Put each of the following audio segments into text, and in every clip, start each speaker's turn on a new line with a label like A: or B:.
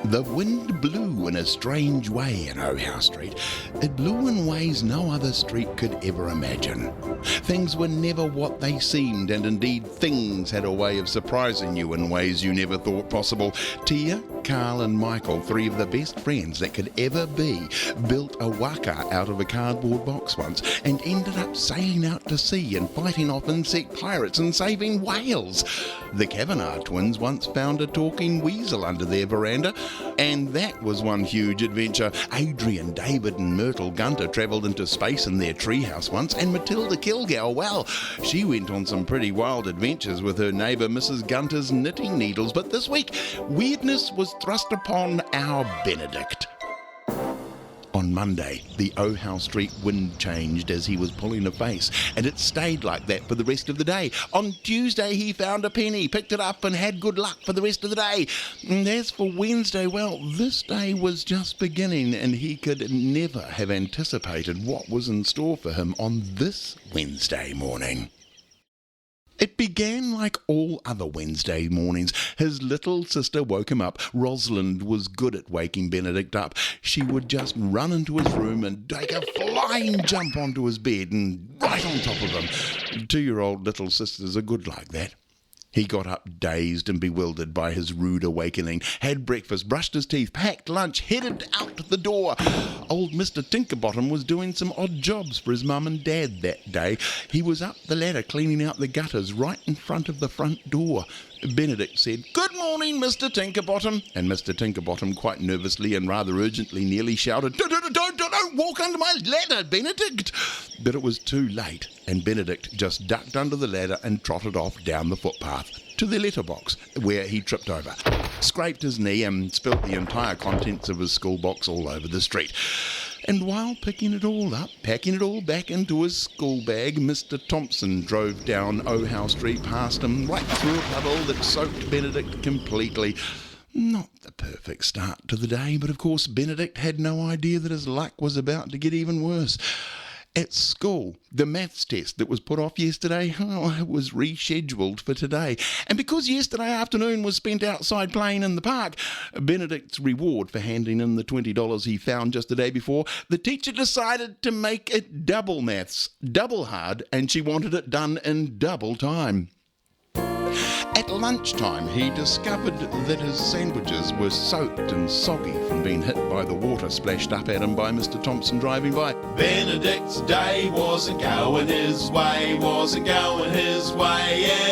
A: The wind blew in a strange way in O'Howe Street. It blew in ways no other street could ever imagine. Things were never what they seemed, and indeed things had a way of surprising you in ways you never thought possible. Tia, Carl and Michael, three of the best friends that could ever be, built a waka out of a cardboard box once and ended up sailing out to sea and fighting off insect pirates and saving whales. The Kavanagh twins once found a talking weasel under their veranda, and that was one huge adventure. Adrian, David and Myrtle Gunter travelled into space in their treehouse once, and Matilda Kilgour, well, she went on some pretty wild adventures with her neighbour Mrs. Gunter's knitting needles. But this week, weirdness was thrust upon our Benedict. On Monday, the O'Howe Street wind changed as he was pulling a face, and it stayed like that for the rest of the day. On Tuesday, he found a penny, picked it up and had good luck for the rest of the day. And as for Wednesday, well, this day was just beginning, and he could never have anticipated what was in store for him on this Wednesday morning. It began like all other Wednesday mornings. His little sister woke him up. Rosalind was good at waking Benedict up. She would just run into his room and take a flying jump onto his bed and right on top of him. 2-year-old little sisters are good like that. He got up dazed and bewildered by his rude awakening, had breakfast, brushed his teeth, packed lunch, headed out the door. Old Mr. Tinkerbottom was doing some odd jobs for his mum and dad that day. He was up the ladder cleaning out the gutters right in front of the front door. Benedict said, "Good morning, Mr. Tinkerbottom." And Mr. Tinkerbottom, quite nervously and rather urgently, nearly shouted, Don't walk under my ladder, Benedict." But it was too late, and Benedict just ducked under the ladder and trotted off down the footpath to the letterbox, where he tripped over, scraped his knee and spilt the entire contents of his school box all over the street. And while picking it all up, packing it all back into his school bag, Mr. Thompson drove down O'Howe Street past him, right through a puddle that soaked Benedict completely. Not the perfect start to the day, but of course Benedict had no idea that his luck was about to get even worse. At school, the maths test that was put off yesterday, it was rescheduled for today. And because yesterday afternoon was spent outside playing in the park, Benedict's reward for handing in the $20 he found just the day before, the teacher decided to make it double maths, double hard, and she wanted it done in double time. At lunchtime, he discovered that his sandwiches were soaked and soggy from being hit by the water splashed up at him by Mr. Thompson driving by. Benedict's day wasn't going his way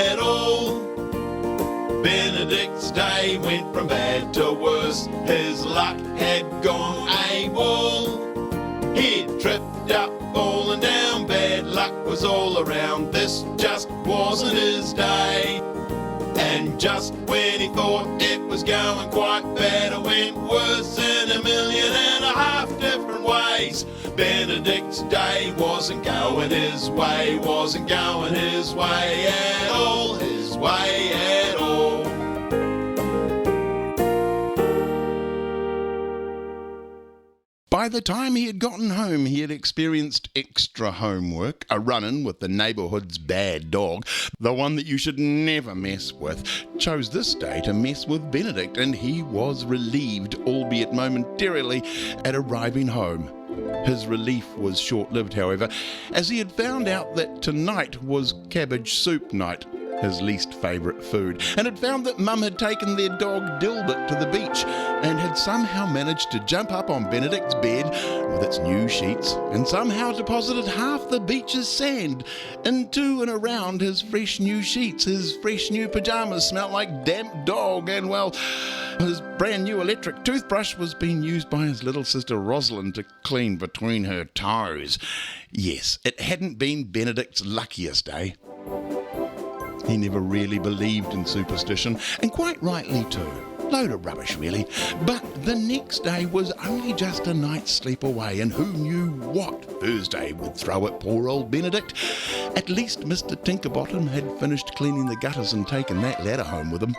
A: at all. Benedict's day went from bad to worse. His luck had gone AWOL. He'd tripped up, fallen down, bad luck was all around. This just wasn't his day. And just when he thought it was going quite bad, it went worse in 1.5 million different ways. Benedict's day wasn't going his way at all, his way at all. By the time he had gotten home, he had experienced extra homework, a run-in with the neighbourhood's bad dog, the one that you should never mess with, chose this day to mess with Benedict, and he was relieved, albeit momentarily, at arriving home. His relief was short-lived, however, as he had found out that tonight was cabbage soup night, his least favourite food, and had found that Mum had taken their dog Dilbert to the beach and had somehow managed to jump up on Benedict's bed with its new sheets and somehow deposited half the beach's sand into and around his fresh new sheets. His fresh new pyjamas smelled like damp dog, and well, his brand new electric toothbrush was being used by his little sister Rosalind to clean between her toes. Yes, it hadn't been Benedict's luckiest day. He never really believed in superstition, and quite rightly too. Load of rubbish, really. But the next day was only just a night's sleep away, and who knew what Thursday would throw at poor old Benedict? At least Mr. Tinkerbottom had finished cleaning the gutters and taken that ladder home with him.